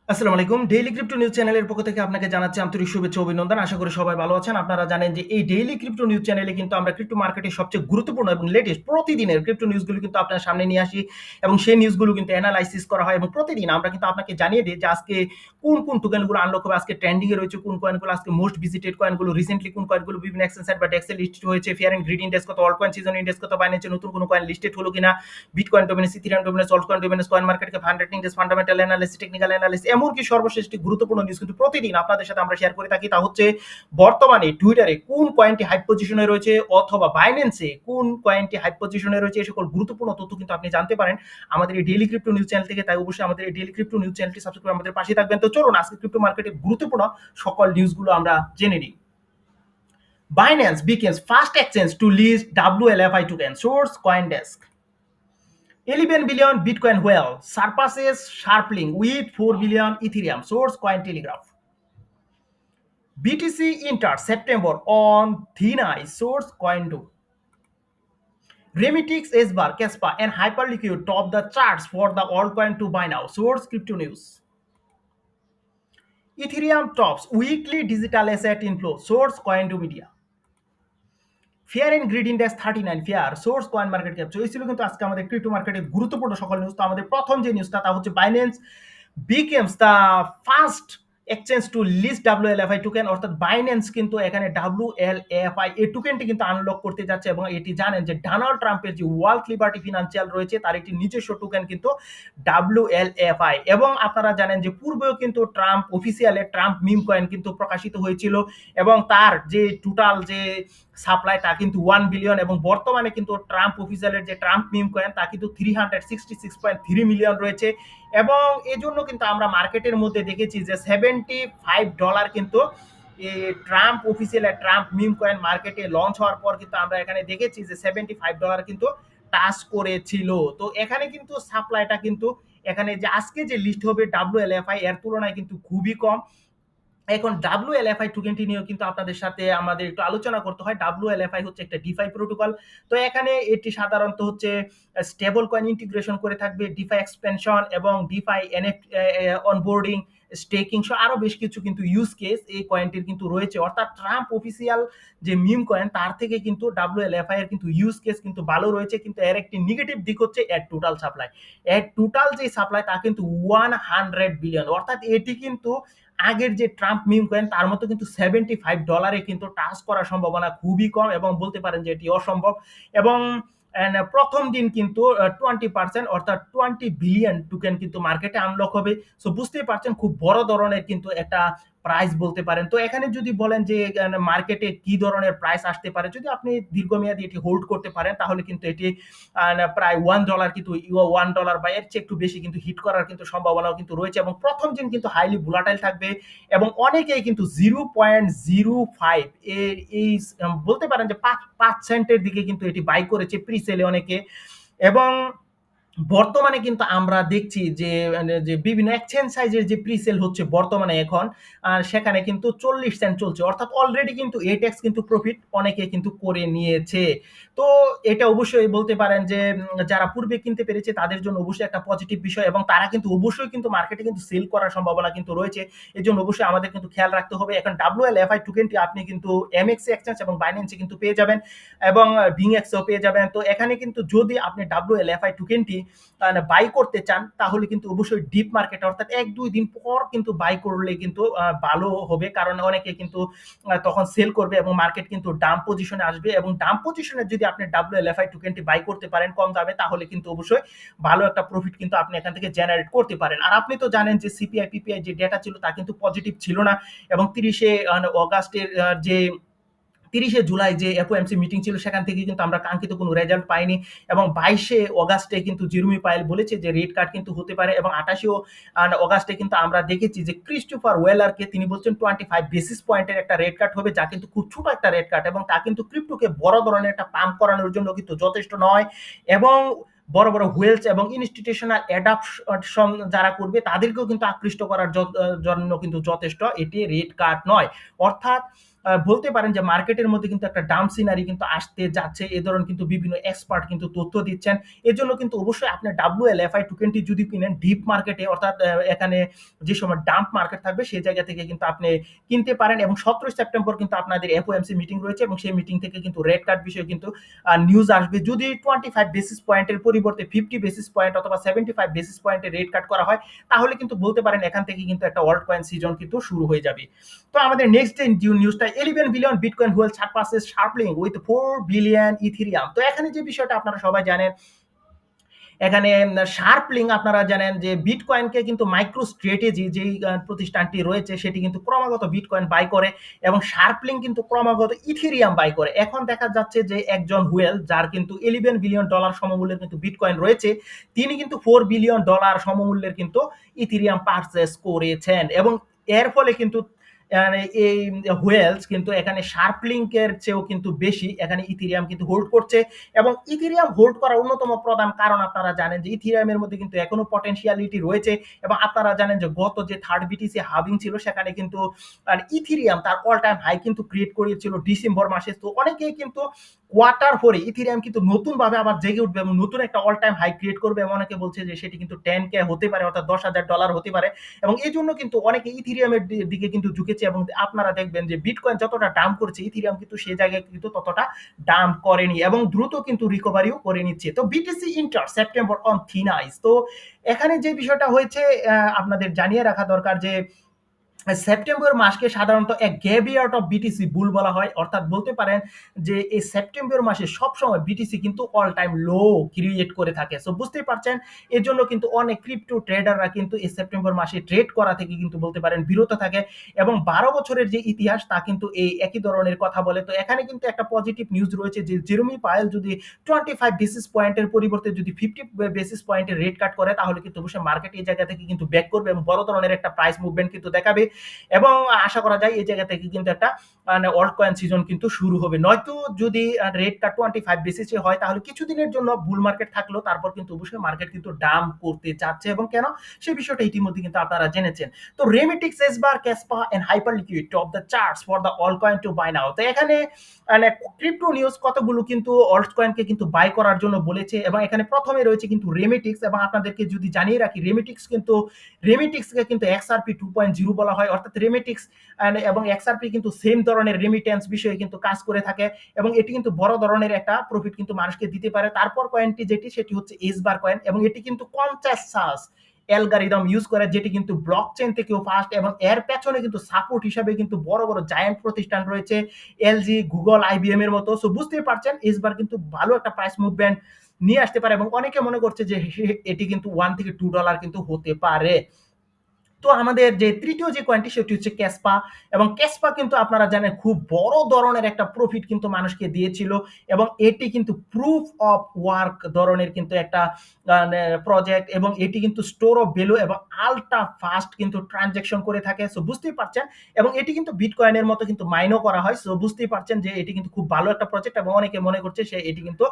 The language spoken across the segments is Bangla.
আসসালামু আলাইকুম। ডেইলি ক্রিপ্টো নিউজ চ্যানেলের পক্ষ থেকে আপনাকে জানাচ্ছি আন্তরিক শুভেচ্ছা ও অভিনন্দন। আশা করি সবাই ভালো আছেন। আপনারা জানেন যে এই ডেইলি ক্রিপ্টো নিউজ চ্যানেলে কিন্তু আমরা ক্রিপ্টো মার্কেটের সবচেয়ে গুরুত্বপূর্ণ এবং লেটেস্ট প্রতিদিনের ক্রিপ্টো নিউজগুলো কিন্তু আপনার সামনে নিয়ে আসি এবং সেই নিউজগুলো কিন্তু এনালাইসিস করা হয় এবং প্রতিদিন আমরা কিন্তু আপনাকে জানিয়ে দিই যে আজকে কোন টোকেনগুলো আনলক হবে, আজকে ট্রেন্ডিং এ রয়েছে কোন কয়েনগুলো, আজকে মোস্ট ভিজিটেড কয়েনগুলো, রিসেন্টলি কোন কয়েনগুলো বিভিন্ন এক্সচেঞ্জ সাইট বা ডেক্সে লিস্টেড হয়েছে, ফেয়ার এন্ড গ্রিড ইন্ডেক্স কত, অল্টকয়েন সিজন ইন্ডেক্স কত, বাইন্যান্সে নতুন কোন কয়েন লিস্টেড হলো কিনা, bitcoin dominance, Ethereum dominance, altcoin dominance, coin market cap, 100 index, fundamental analysis, technical analysis, এমনকি সর্বশেষ গুরুত্বপূর্ণ নিউজ কিন্তু প্রতিদিন আপনাদের সাথে আমরা শেয়ার করে থাকি। তা হচ্ছে বর্তমানে টুইটারে কোন কয়েনটি হাইপ পজিশনে রয়েছে অথবা বাইন্যান্সে কোন কয়েনটি হাইপ পজিশনে রয়েছে, এই সকল গুরুত্বপূর্ণ তথ্য কিন্তু আপনি জানতে পারেন আমাদের এই ডেইলি ক্রিপ্টো নিউজ চ্যানেল থেকে। তাই অবশ্যই আমাদের এই ডেইলি ক্রিপ্টো নিউজ চ্যানেলটি সাবস্ক্রাইব করে আমাদের পাশে থাকবেন। তো চলুন আজকে ক্রিপ্টো মার্কেটের গুরুত্বপূর্ণ সকল নিউজগুলো আমরা জেনে নিই। Binance becomes first exchange to list WLFI token. Source CoinDesk. 11 billion Bitcoin whale surpasses Sharpling with 4 billion Ethereum. Source Cointelegraph. BTC enters September on thin ice. Source CoinDo. Remitix, SBAR, Caspa, and Hyperliquid top the charts for the altcoin to buy now. Source Crypto News. Ethereum tops weekly digital asset inflow. Source CoinDo Media. Fear and greed index 39 fear, source coin market cap. এই ছিল কিন্তু আজকে আমাদের ক্রিপ্টো মার্কেটের গুরুত্বপূর্ণ সকল নিউজ। তো আমাদের প্রথম যে নিউজটা তা হচ্ছে Binance becomes the first exchange to list WLFI token, অর্থাৎ বাইন্যান্স কিন্তু এখানে WLFI এই টোকেনটি কিন্তু আনলক করতে যাচ্ছে এবং এটি জানেন যে ডোনাল্ড ট্রাম্পের যে ওয়ার্ল্ড লিবার্টি ফিনান্সিয়াল রয়েছে তার একটি নিজস্ব টোকেন কিন্তু WLFI। এবং আপনারা জানেন যে পূর্বেও কিন্তু ট্রাম্প অফিসিয়ালে ট্রাম্প মিম কয়েন কিন্তু প্রকাশিত হয়েছিল এবং তার যে টোটাল যে সাপ্লাই তা কিন্তু 1 বিলিয়ন এবং বর্তমানে কিন্তু ট্রাম্প অফিসিয়ালের যে ট্রাম্প মিম কয়েন তা কিন্তু 366.3 মিলিয়ন রয়েছে। এবং এজন্য কিন্তু আমরা মার্কেটের মধ্যে দেখেছি যে $75 কিন্তু Trump official Trump meme coin মার্কেটে লঞ্চ হওয়ার পর কিন্তু আমরা এখানে দেখেছি যে $75 কিন্তু টাচ করেছিল। তো এখানে কিন্তু সাপ্লাইটা কিন্তু এখানে যে আজকে যে লিস্ট হবে WLFI এর তুলনায় কিন্তু খুবই কম। এখন WLFI টোকেনটি নিয়েও কিন্তু আপনাদের সাথে আমাদের একটু আলোচনা করতে হয়। WLFI হচ্ছে একটা ডিফাই প্রোটোকল। তো এখানে এটি সাধারণত হচ্ছে স্টেবল কয়েন ইন্টিগ্রেশন করে থাকবে, ডিফাই এক্সপেনশন এবং ডিফাই অনবোর্ডিং, স্টেকিং সহ আরো বেশ কিছু কিন্তু ইউজ কেস এই কয়েনটির কিন্তু রয়েছে। অর্থাৎ ট্রাম্প অফিসিয়াল যে মিম কয়েন তার থেকে কিন্তু WLFI এর কিন্তু ইউজ কেস কিন্তু ভালো রয়েছে। কিন্তু এর একটি নেগেটিভ দিক হচ্ছে এর টোটাল সাপ্লাই। এর টোটাল যে সাপ্লাই তা কিন্তু 100 বিলিয়ন, অর্থাৎ এটি কিন্তু আগের যে ট্রাম্প মিম কয়েন তার মতো কিন্তু $75 কিন্তু টাচ করার সম্ভাবনা খুবই কম এবং বলতে পারেন যে এটি অসম্ভব। এবং প্রথম দিন কিন্তু 20% অর্থাৎ 20 বিলিয়ন টোকেন কিন্তু মার্কেটে আনলক হবে। সো বুঝতেই পারছেন খুব বড় ধরনের কিন্তু একটা প্রাইস বলতে পারেন। তো এখানে যদি বলেন যে মার্কেটে কি ধরনের প্রাইস আসতে পারে, যদি আপনি দীর্ঘমেয়াদী এটি হোল্ড করতে পারেন তাহলে কিন্তু এটি প্রায় $1 কিন্তু $1 বা এর চেয়ে একটু বেশি কিন্তু হিট করার কিন্তু সম্ভাবনাও কিন্তু রয়েছে এবং প্রথম দিন কিন্তু হাইলি ভোলাটাইল থাকবে এবং অনেকেই কিন্তু 0.05 এর এই বলতে পারেন যে 5 সেন্টের দিকে কিন্তু এটি বাই করেছে প্রি সেলে অনেকে। এবং বর্তমানে কিন্তু আমরা দেখছি যে যে বিভিন্ন এক্সচেঞ্জ সাইজের যে প্রিসেল হচ্ছে বর্তমানে এখন সেখানে কিন্তু 40 সেন্ট চলছে, অর্থাৎ অলরেডি কিন্তু 8x কিন্তু প্রফিট অনেকে কিন্তু করে নিয়েছে। তো এটা অবশ্যই বলতে পারেন যে যারা পূর্বে কিনতে পেরেছে তাদের জন্য অবশ্যই একটা পজিটিভ বিষয় এবং তারা কিন্তু অবশ্যই কিন্তু মার্কেটে কিন্তু সেল করার সম্ভাবনা কিন্তু রয়েছে। এর জন্য অবশ্যই আমাদের কিন্তু খেয়াল রাখতে হবে। এখন WLFI টোকেনটি আপনি কিন্তু MX এক্সচেঞ্জ এবং বাইন্যান্সে কিন্তু পেয়ে যাবেন এবং বিংএক্সেও পেয়ে যাবেন। তো এখানে কিন্তু যদি আপনি WLFI টোকেনটি বাই করতে চান তাহলে কিন্তু অবশ্যই ডিপ মার্কেট অর্থাৎ 1-2 দিন পর কিন্তু বাই করলে কিন্তু ভালো হবে, কারণ অনেকে কিন্তু তখন সেল করবে এবং মার্কেট কিন্তু ডাম্প পজিশনে আসবে এবং ডাম্প পজিশনে যদি আপনি WLFI টোকেনটি বাই করতে পারেন কম দামে তাহলে কিন্তু অবশ্যই ভালো একটা প্রফিট কিন্তু আপনি এখান থেকে জেনারেট করতে পারেন। আর আপনি তো জানেন যে সিপিআই পিপিআই যে ডেটা ছিল তা কিন্তু পজিটিভ ছিল না এবং 30 অগাস্টের যে 30 জুলাই যে এফওএমসি মিটিং ছিল সেখান থেকে কিন্তু আমরা কাঙ্ক্ষিত কোনো রেজাল্ট পাইনি এবং 22 অগাস্টে কিন্তু জেরমি পায়েল বলেছে যে রেড কার্ড কিন্তু হতে পারে এবং 28 অগাস্টে কিন্তু আমরা দেখেছি যে ক্রিস্টোফার ওয়েলারকে তিনি বলছেন 25 বেসিস পয়েন্টের একটা রেড কার্ড হবে, যা কিন্তু খুব ছোট একটা রেড কার্ড এবং তা কিন্তু ক্রিপ্টোকে বড় ধরনের একটা পাম্প করানোর জন্য কিন্তু যথেষ্ট নয় এবং বড় বড় হুয়েলস এবং ইনস্টিটিউশনাল অ্যাডাপশন যারা করবে তাদেরকেও কিন্তু আকৃষ্ট করার জন্য কিন্তু যথেষ্ট এটি রেড কার্ড নয়। অর্থাৎ বলতে পারেন যে মার্কেটের মধ্যে কিন্তু একটা ডাম্প সিনারি কিন্তু আসতে যাচ্ছে। এ ধরনের কিন্তু বিভিন্ন এক্সপার্ট কিন্তু তথ্য দিচ্ছেন। এজন্য কিন্তু অবশ্যই আপনি WLFI টোকেনটি যদি কিনেন ডিপ মার্কেটে, অর্থাৎ এখানে যে সময় ডাম্প মার্কেট থাকবে সেই জায়গা থেকে কিন্তু আপনি কিনতে পারেন। এবং 17 সেপ্টেম্বর কিন্তু আপনাদের FOMC মিটিং রয়েছে এবং সেই মিটিং থেকে কিন্তু রেট কাট বিষয়ে কিন্তু নিউজ আসবে। যদি 25 বেসিস পয়েন্টের পরিবর্তে 50 বেসিস পয়েন্ট অথবা 75 বেসিস পয়েন্টের রেট কাট করা হয়, তাহলে কিন্তু বলতে পারেন এখান থেকে কিন্তু একটা অল্ট কয়েন সিজন কিন্তু শুরু হয়ে যাবে। তো আমাদের নেক্সট যে নিউজটা, 11 billion bitcoin whale surpasses SharpLink with 4 billion Ethereum. তো এখানে যে বিষয়টা আপনারা সবাই জানেন, এখানে শার্পলিং আপনারা জানেন যে বিটকয়েনকে কিন্তু মাইক্রো স্ট্র্যাটেজি যেই প্রতিষ্ঠানটি রয়েছে সেটি কিন্তু ক্রমাগত বিটকয়েন বাই করে এবং শার্পলিং কিন্তু ক্রমাগত ইথেরিয়াম বাই করে। এখন দেখা যাচ্ছে যে একজন হুয়েল যার কিন্তু $11 বিলিয়ন সমমূল্যের কিন্তু বিটকয়েন রয়েছে, তিনি কিন্তু $4 বিলিয়ন সমমূল্যের কিন্তু ইথেরিয়াম পারচেস করেছেন এবং এর ফলে কিন্তু এই হুয়েলস কিন্তু এখানে শার্পলিংকের চেয়েও কিন্তু বেশি এখানে ইথেরিয়াম কিন্তু হোল্ড করছে। এবং ইথেরিয়াম হোল্ড করার অন্যতম প্রধান কারণ আপনারা জানেন যে ইথেরিয়ামের মধ্যে কিন্তু এখনো পটেনশিয়ালিটি রয়েছে। এবং আপনারা জানেন যে গত যে থার্ড বিটিসি হাবিং ছিল সেখানে কিন্তু ইথেরিয়াম তার অল টাইম হাই কিন্তু ক্রিয়েট করেছিল ডিসেম্বর মাসে। তো অনেকেই কিন্তু কোয়ার্টার পরে ইথেরিয়াম কিন্তু নতুন ভাবে আবার জেগে উঠবে এবং নতুন একটা অল টাইম হাই ক্রিয়েট করবে এবং অনেকে বলছে যে সেটি কিন্তু 10K হতে পারে, অর্থাৎ $10,000 হতে পারে। এবং এই জন্য কিন্তু অনেকে ইথেরিয়ামের দিকে কিন্তু ঝুঁকেছে এবং আপনারা দেখবেন যে বিটকয়েন যতটা ডাম্প করেছে ইথেরিয়াম কিন্তু সেই জায়গায় কিন্তু ততটা ডাম্প করেনি এবং দ্রুত কিন্তু রিকভারিও করে নিচ্ছে। তো BTC enter September on thin ice. তো এখানে যে বিষয়টা হয়েছে আপনাদের জানিয়ে রাখা দরকার যে সেপ্টেম্বর মাসকে সাধারণত এক গ্যাভিয়ার্ট অফ বিটিসি বুল বলা হয়, অর্থাৎ বলতে পারেন যে এই সেপ্টেম্বর মাসে সবসময় বিটিসি কিন্তু অল টাইম লো ক্রিয়েট করে থাকে। সো বুঝতেই পারছেন এর জন্য কিন্তু অনেক ক্রিপ্টো ট্রেডাররা কিন্তু এই সেপ্টেম্বর মাসে ট্রেড করা থেকে কিন্তু বলতে পারেন বিরত থাকে এবং 12 বছরের যে ইতিহাস তা কিন্তু এই একই ধরনের কথা বলে। তো এখানে কিন্তু একটা পজিটিভ নিউজ রয়েছে যে জেরমি পায়েল যদি 25 বেসিস পয়েন্টের পরিবর্তে যদি 50 বেসিস পয়েন্টের রেট কাট করে তাহলে কিন্তু অবশ্যই মার্কেট এই জায়গা থেকে কিন্তু ব্যাক করবে এবং বড় ধরনের একটা প্রাইস মুভমেন্ট কিন্তু দেখাবে এবং আশা করা যায় এই জায়গা থেকে কিন্তু একটা অল্ট কয়েন সিজন কিন্তু শুরু হবে। নয়তো যদি রেটটা 25 বেসিসে হয় তাহলে কিছুদিনের জন্য বুল মার্কেট থাকলেও তারপর কিন্তু অবশ্যই মার্কেট কিন্তু ডাম্প করতে যাচ্ছে এবং কেন সেই বিষয়টা ইতিমধ্যে কিন্তু আপনারা জেনেছেন। তো রেমিটিক্স এসবার Kaspa and Hyperliquid top the charts for the all coin to buy now. তো এখানে ক্রিপ্টো নিউজ কতগুলো কিন্তু অল্ট কয়েনকে কিন্তু বাই করার জন্য বলেছে এবং এখানে প্রথমে রয়েছে কিন্তু রেমিটিক্স। এবং আপনাদেরকে যদি জানিয়ে রাখি রেমিটিক্সকে কিন্তু XRP 2.0 বলা হয়, অর্থাৎ রেমিটিক্স এবং XRP কিন্তু সেম ধরনের রেমিটেন্স বিষয়ে কিন্তু কাজ করে থাকে এবং এটি কিন্তু বড় ধরনের একটা প্রফিট কিন্তু মানুষকে দিতে পারে। তারপর কয়েনটি সেটি হচ্ছে এসবার কয়েন এবং এটি কিন্তু কনসেনসাস অ্যালগরিদম ইউজ করে, যেটি কিন্তু ব্লকচেন থেকেও ফাস্ট এবং এর পেছনে কিন্তু সাপোর্ট হিসাবে কিন্তু বড় বড় জায়ান্ট প্রতিষ্ঠান রয়েছে LG, গুগল, IBM এর মতো। সো বুঝতেই পারছেন এসবার কিন্তু ভালো একটা প্রাইস মুভমেন্ট নিয়ে আসতে পারে এবং অনেকে মনে করছে যে এটি কিন্তু $1 থেকে $2 কিন্তু হতে পারে। তো আমাদের যে তৃতীয় যে কয়েনটি সেটি হচ্ছে ক্যাসপা এবং ক্যাসপা কিন্তু আপনারা জানেন খুব বড় ধরনের একটা প্রফিট কিন্তু মানুষকে দিয়েছিল এবং এটি কিন্তু প্রুফ অফ ওয়ার্ক ধরনের কিন্তু একটা প্রজেক্ট এবং এটি কিন্তু স্টোর অফ ভ্যালু এবং আলট্রা ফাস্ট কিন্তু ট্রানজ্যাকশন করে থাকে। সো বুঝতেই পারছেন এবং এটি কিন্তু বিটকয়েনের মতো কিন্তু মাইনও করা হয়। সো বুঝতেই পারছেন যে এটি কিন্তু খুব ভালো একটা প্রজেক্ট এবং অনেকে মনে করছে সে এটি কিন্তু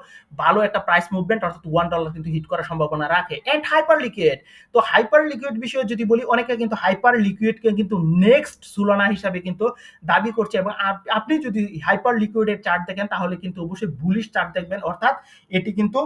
ভালো একটা প্রাইস মুভমেন্ট অর্থাৎ $1 কিন্তু হিট করার সম্ভাবনা রাখে। এন্ড হাইপার লিকুইড, তো হাইপার লিকুইড বিষয়ে যদি বলি অনেকে কিন্তু হাইপার লিকুইডকে কিন্তু নেক্সট সুলানা হিসাবে কিন্তু দাবি করছে এবং আপনি যদি হাইপার লিকুইডের চার্ট দেখেন তাহলে কিন্তু অবশ্যই বুলিশ চার্ট দেখবেন, অর্থাৎ এটি কিন্তু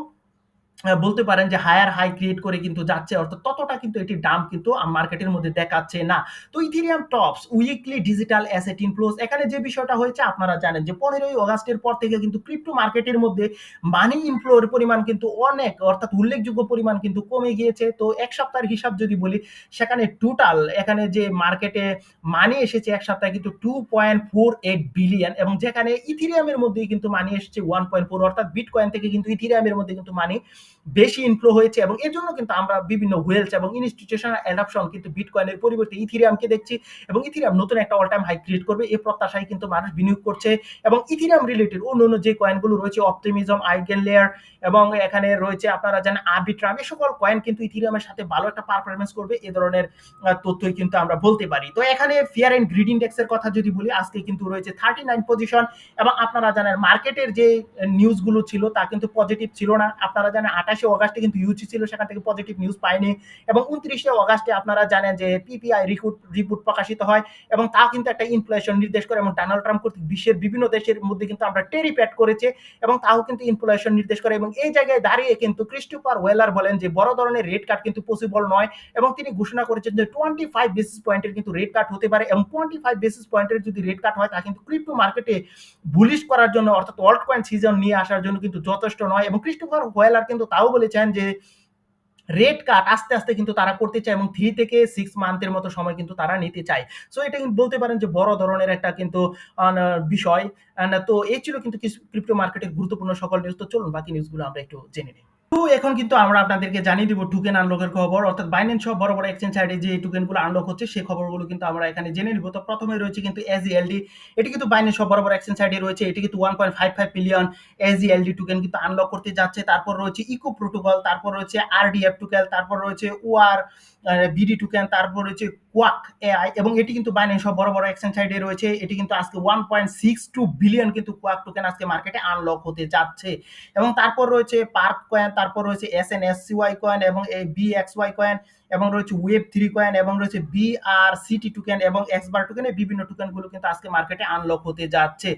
বলতে পারেন যে হায়ার হাই ক্রিয়েট করে কিন্তু যাচ্ছে, অর্থাৎ ততটা কিন্তু এটি দাম কিন্তু মার্কেটের মধ্যে দেখাচ্ছে না। তো Ethereum tops weekly digital asset inflows, এখানে যে বিষয়টা হয়েছে আপনারা জানেন যে 15ই অগাস্টের পর থেকে কিন্তু ক্রিপ্টো মার্কেটের মধ্যে মানি ইনফ্লোর পরিমাণ কিন্তু অনেক, অর্থাৎ উল্লেখযোগ্য পরিমাণ কিন্তু কমে গিয়েছে। তো এক সপ্তাহের হিসাব যদি বলি সেখানে টোটাল এখানে যে মার্কেটে মানি এসেছে এক সপ্তাহে কিন্তু 2.48 বিলিয়ন এবং যেখানে ইথেরিয়ামের মধ্যেই কিন্তু মানি এসেছে 1.4, অর্থাৎ বিটকয়েন থেকে কিন্তু ইথেরিয়ামের মধ্যে কিন্তু মানি বেশি ইনফ্লো হয়েছে এবং এর জন্য কিন্তু আমরা বিভিন্ন ওয়েলস এবং ইনস্টিটিউশনাল অ্যাডাপশন কিন্তু বিটকয়েনের পরিবর্তে ইথেরিয়ামকে দেখছি এবং ইথেরিয়াম নতুন একটা অল টাইম হাই ক্রিয়েট করবে এই প্রত্যাশায় কিন্তু মানুষ বিনিয়োগ করছে। এবং ইথেরিয়াম রিলেটেড অন্য যে কয়েনগুলো রয়েছে অপটিমিজম, আইগেন লেয়ার এবং এখানে রয়েছে আপনারা জানেন আরবিট্রাম, এই সকল কয়েন কিন্তু ইথেরিয়ামের সাথে ভালো একটা পারফরমেন্স করবে এ ধরনের তথ্যই কিন্তু আমরা বলতে পারি। তো এখানে ফিয়ার এন্ড গ্রিড ইন্ডেক্সের কথা যদি বলি আজকে কিন্তু রয়েছে 39 পজিশন এবং আপনারা জানেন মার্কেটের যে নিউজগুলো ছিল তা কিন্তু পজিটিভ ছিল না। আপনারা জানেন 28 অগাস্টে কিন্তু ইউজি ছিল, সেখান থেকে পজিটিভ নিউজ পায়নি। এবং 29 অগাস্টে আপনারা জানেন যে পিপিআই রিপোর্ট প্রকাশিত হয়, এবং তা কিন্তু একটা ইনফ্লেশন নির্দেশ করে, এবং ডোনাল্ড ট্রাম্প কর্তৃক বিশ্বের বিভিন্ন দেশের মধ্যে কিন্তু আমরা টেরিফ অ্যাড করেছে, এবং তাও কিন্তু ইনফ্লেশন নির্দেশ করে। এবং এই জায়গায় দাঁড়িয়ে কিন্তু ক্রিস্টোফার ওয়েলার বলেন যে বড় ধরনের রেট কাট কিন্তু পসিবল নয়, এবং তিনি ঘোষণা করেছেন যে 25 বেসিস পয়েন্টের কিন্তু রেট কাট হতে পারে, এবং 25 বেসিস পয়েন্টের যদি রেট কাট হয় তা কিন্তু ক্রিপ্টো মার্কেটে বুলিশ করার জন্য, অর্থাৎ অল্ট কয়েন সিজন নিয়ে আসার জন্য কিন্তু যথেষ্ট নয়। এবং ক্রিস্টোফার ওয়েলার কিন্তু তাও বলেছেন যে রেট কাট আস্তে আস্তে কিন্তু তারা করতে চায়, এবং 3 থেকে 6 মান্থের মতো সময় কিন্তু তারা নিতে চায়। সো এটা কিন্তু বলতে পারেন যে বড় ধরনের একটা কিন্তু বিষয়। তো এই ছিল কিন্তু ক্রিপ্টো মার্কেটের গুরুত্বপূর্ণ সকল নিউজ। তো চলুন বাকি নিউজগুলো আমরা একটু জেনে নিই। তো এখন কিন্তু আমরা আপনাদেরকে জানিয়ে দিব টোকেন আনলকের খবর, অর্থাৎ বাইন্যান্স সহ বড় বড় এক্সচেঞ্জ সাইটে যে টোকেনগুলো আনলক হচ্ছে সেই খবরগুলো কিন্তু আমরা এখানে জেনে নিব। তো প্রথমে রয়েছে কিন্তু এসইএলডি, এটি কিন্তু বাইন্যান্স সহ বড় বড় এক্সচেঞ্জ সাইটে রয়েছে, এটি কিন্তু 1.55 বিলিয়ন এসইএলডি টোকেন কিন্তু আনলক করতে যাচ্ছে। তারপর রয়েছে ইকো প্রোটোকল, তারপর রয়েছে আরডিএফ টোকেন, তারপর রয়েছে ওআর বিডি টোকেন, তারপর রয়েছে কোয়াক এআই, এবং এটি কিন্তু বাইন্যান্স সহ বড় বড় এক্সচেঞ্জ সাইটে রয়েছে। এটি কিন্তু আজকে 1.62 বিলিয়ন কিন্তু কোয়াক টোকেন আজকে মার্কেটে আনলক হতে যাচ্ছে। এবং তারপর রয়েছে পার্ক কয়েন, তারপর রয়েছে এসএনএসসিওয়াই কয়েন, এবং বিএক্সওয়াই কয়েন, এবং রয়েছে ওয়েব 3 কয়েন, এবং রয়েছে বিআরসিটি টোকেন, এবং এক্সবার টোকেন। এই বিভিন্ন টোকেনগুলো কিন্তু আজকে মার্কেটে আনলক হতে যাচ্ছে।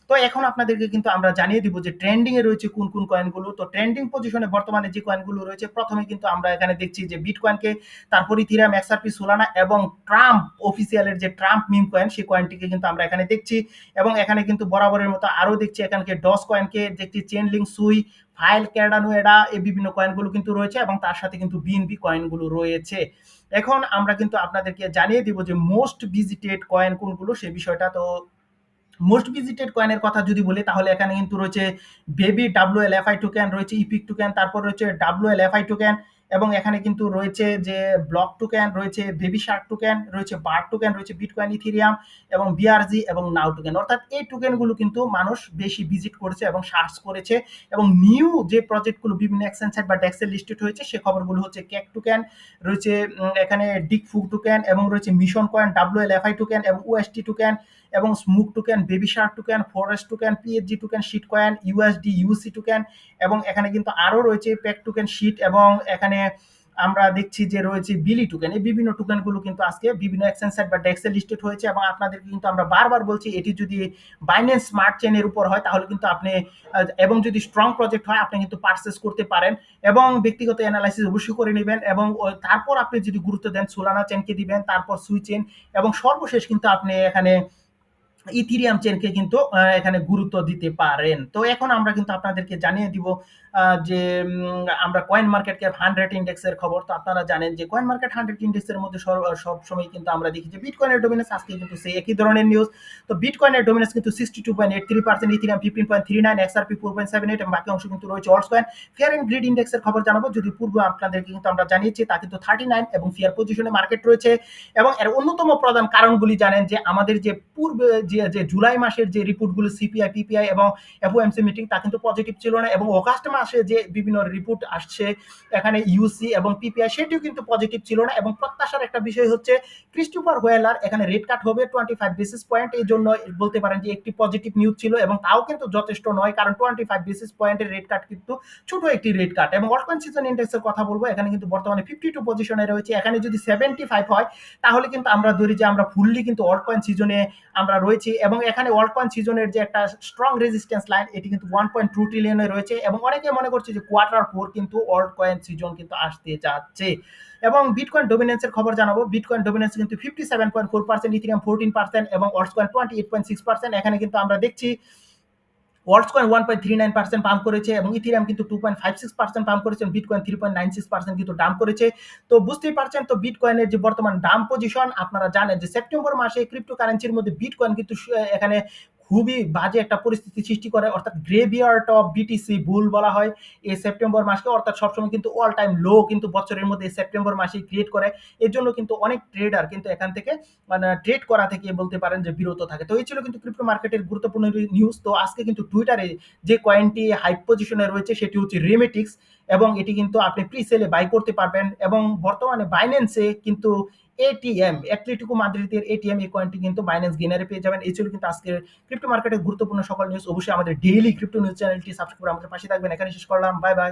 তো এখন আপনাদেরকে কিন্তু আমরা জানিয়ে দিব যে ট্রেন্ডিং এ রয়েছে কোন কোন কয়েনগুলো। তো ট্রেন্ডিং পজিশনে বর্তমানে যে কয়েনগুলো রয়েছে, প্রথমে কিন্তু আমরা এখানে দেখছি যে বিটকয়েনকে, তারপর ইথিরিয়াম, এক্সআরপি, সোলানা, এবং ট্রাম্প অফিসিয়ালের যে ট্রাম্প মিম কয়েন সেই কয়েনটিকে কিন্তু আমরা এখানে দেখছি। এবং এখানে কিন্তু বরাবরের মতো আরো দেখছি এখানকে ডস কয়েনকে দেখছি, চেনলিং, সুই, ফাইল, ক্যারডানো, এডা, এই বিভিন্ন কয়েনগুলো কিন্তু রয়েছে, এবং তার সাথে কিন্তু বিএনবি কয়েনগুলো রয়েছে। এখন আমরা কিন্তু আপনাদেরকে জানিয়ে দিব যে মোস্ট ভিজিটেড কয়েন কোনগুলো সেই বিষয়টা। তো মোস্ট ভিজিটেড কয়েনের কথা যদি বলি, তাহলে এখানে কিন্তু রয়েছে বেবি ডাব্লিউএলএফআই টোকেন, রয়েছে ইপিক টোকেন, তারপর রয়েছে ডাব্লিউএলএফআই টোকেন, এবং এখানে কিন্তু রয়েছে যে ব্লক টোকেন, রয়েছে বেবি শার্ক টোকেন, রয়েছে বার টোকেন, রয়েছে বিটকয়েন, ইথিরিয়াম, এবং বিআরজি, এবং নাও টোকেন। অর্থাৎ এই টোকেনগুলো কিন্তু মানুষ বেশি ভিজিট করেছে এবং সার্চ করেছে। এবং নিউ যে প্রজেক্টগুলো বিভিন্ন এক্সচেঞ্জ সাইট বা ডেক্সে লিস্টেড হয়েছে সে খবরগুলো হচ্ছে কেক টোকেন, রয়েছে এখানে ডিকফুক টোকেন, এবং রয়েছে মিশন কয়েন, ডাব্লিউএলএফআই টোকেন, এবং ওএসটি টোকেন, এবং স্মুক token, baby shark token, forest token, PHG token, shitcoin, USD UC token, এবং এখানে কিন্তু আরো রয়েছে পেক টোকেন, শিট, এবং এখানে আমরা দেখছি যে রয়েছে বিলি টোকেন। এই বিভিন্ন টোকেনগুলো কিন্তু আজকে বিভিন্ন এক্সচেঞ্জ সাইট বা ডেক্সে লিস্টেড হয়েছে, এবং আপনাদেরকে কিন্তু আমরা বারবার বলছি এটি যদি বাইন্যান্স স্মার্ট চেনের উপর হয় তাহলে কিন্তু আপনি, এবং যদি স্ট্রং প্রজেক্ট হয় আপনি কিন্তু পারচেস করতে পারেন, এবং ব্যক্তিগত অ্যানালাইসিস অবশ্যই করে নেবেন, এবং তারপর আপনি যদি গুরুত্ব দেন সোলানা চেনকে দিবেন, তারপর সুই চেন, এবং সর্বশেষ কিন্তু আপনি এখানে ইথিরিয়াম চেনকে কিন্তু এখানে গুরুত্ব দিতে পারেন। তো এখন আমরা কিন্তু আপনাদেরকে জানিয়ে দিব যে আমরা কয়েন মার্কেট ক্যাপ 100 ইন্ডেক্সের খবর। তো আপনারা জানেন যে কয়েন মার্কেট 100 ইন্ডেক্সের মধ্যে সব সময় কিন্তু আমরা দেখি যে বিটকয়েনের ডমিনেন্স আজকে কিন্তু সেই একই ধরনের নিউজ। তো বিটকয়েনের ডমিনেন্স কিন্তু 62.83%, ইথিরিয়াম 15.39, এক্সআরপি 4.78, এবং বাকি অংশ কিন্তু রয়েছে alts coin. Fear and greed ইন্ডেক্সের খবর জানাবো, যদি পূর্বে আপনাদেরকে কিন্তু আমরা জানিয়েছি তা কিন্তু 39 এবং ফেয়ার পজিশনে মার্কেট রয়েছে। এবং এর অন্যতম প্রধান কারণগুলি জানেন যে আমাদের যে পূর্বে যে জুলাই মাসের যে রিপোর্টগুলো সিপিআই, পিপিআই, এবং এফওএমসি মিটিং তা কিন্তু পজিটিভ ছিল না, এবং অগাস্ট মাসে যে বিভিন্ন রিপোর্ট আসছে এখানে ইউসি এবং পিপিআই সেটিও কিন্তু পজিটিভ ছিল না। এবং প্রত্যাশার একটা বিষয় হচ্ছে ক্রিস্টোফার ওয়েলার এখানে রেট কাট হবে 25 বেসিস পয়েন্ট, এই জন্য বলতে পারেন যে একটি পজিটিভ নিউজ ছিল, এবং তাও কিন্তু যথেষ্ট নয়, কারণ 25 বেসিস পয়েন্টের রেট কাট কিন্তু ছোট একটি রেট কাট। এবং অল্টকয়েন সিজন ইন্ডেক্সের কথা বলবো, এখানে কিন্তু বর্তমানে 52 পজিশনে রয়েছে। এখানে যদি 75 হয় তাহলে কিন্তু আমরা ধরি যে আমরা ফুললি কিন্তু অল্টকয়েন সিজনে আমরা রয়েছি, এবং এখানে অল্টকয়েন সিজনের যে একটা স্ট্রং রেজিস্ট্যান্স লাইন এটি কিন্তু 1.2 ট্রিলিয়নে রয়েছে, এবং অনেকে মনে করছে যে Q4 কিন্তু অল্টকয়েন সিজন কিন্তু আসতে যাচ্ছে। এবং বিটকয়েন ডমিনেন্সের খবর জানাবো, বিটকয়েন ডমিনেন্স কিন্তু 57.4%, ইথিরিয়াম 14%, এবং অল্টকয়েন 28.6%। এখানে কিন্তু আমরা দেখছি ওয়ার্ল্ডস কয়েন 1.39% পাম্প করেছে, এবং ইথিরিয়াম কিন্তু 2.56% পাম্প করেছে, বিটকয়েন 3.96% কিন্তু ডাম্প করেছে। তো বুঝতেই পারছেন তো বিটকয়েনের যে বর্তমান ডাম্প পজিশন, আপনারা জানেন যে সেপ্টেম্বর মাসে ক্রিপ্টোকারেন্সির মধ্যে বিটকয়েন কিন্তু এখানে খুবই বাজে একটা পরিস্থিতি সৃষ্টি করে, অর্থাৎ গ্রেভিয়ার্ড অফ বিটিসি বুল বলা হয় এই সেপ্টেম্বর মাসকে, অর্থাৎ সবসময় কিন্তু অল টাইম লো কিন্তু বছরের মধ্যে সেপ্টেম্বর মাসেই ক্রিয়েট করে। এর জন্য কিন্তু অনেক ট্রেডার কিন্তু এখান থেকে মানে ট্রেড করা থেকে বলতে পারেন যে বিরত থাকে। তো এই ছিল কিন্তু ক্রিপ্টো মার্কেটের গুরুত্বপূর্ণ নিউজ। তো আজকে কিন্তু টুইটারে যে কয়েনটি হাইপ পজিশনে রয়েছে সেটি হচ্ছে রেমেটিক্স, এবং এটি কিন্তু আপনি প্রি সেলে বাই করতে পারবেন। এবং বর্তমানে বাইন্যান্সে কিন্তু এটিএম অ্যাটলেটিকো মাদ্রিদের এটিএম এই কয়েনটি কিন্তু বাইন্যান্স গেনারে পেয়ে যাবেন। এই ছিল কিন্তু আজকের ক্রিপ্টো মার্কেটের গুরুত্বপূর্ণ সকল নিউজ। অবশ্যই আমাদের ডেইলি ক্রিপ্টো নিউজ চ্যানেলটি সাবস্ক্রাইব করে আমাদের পাশে থাকবেন। এখানে শেষ করলাম, বাই বাই।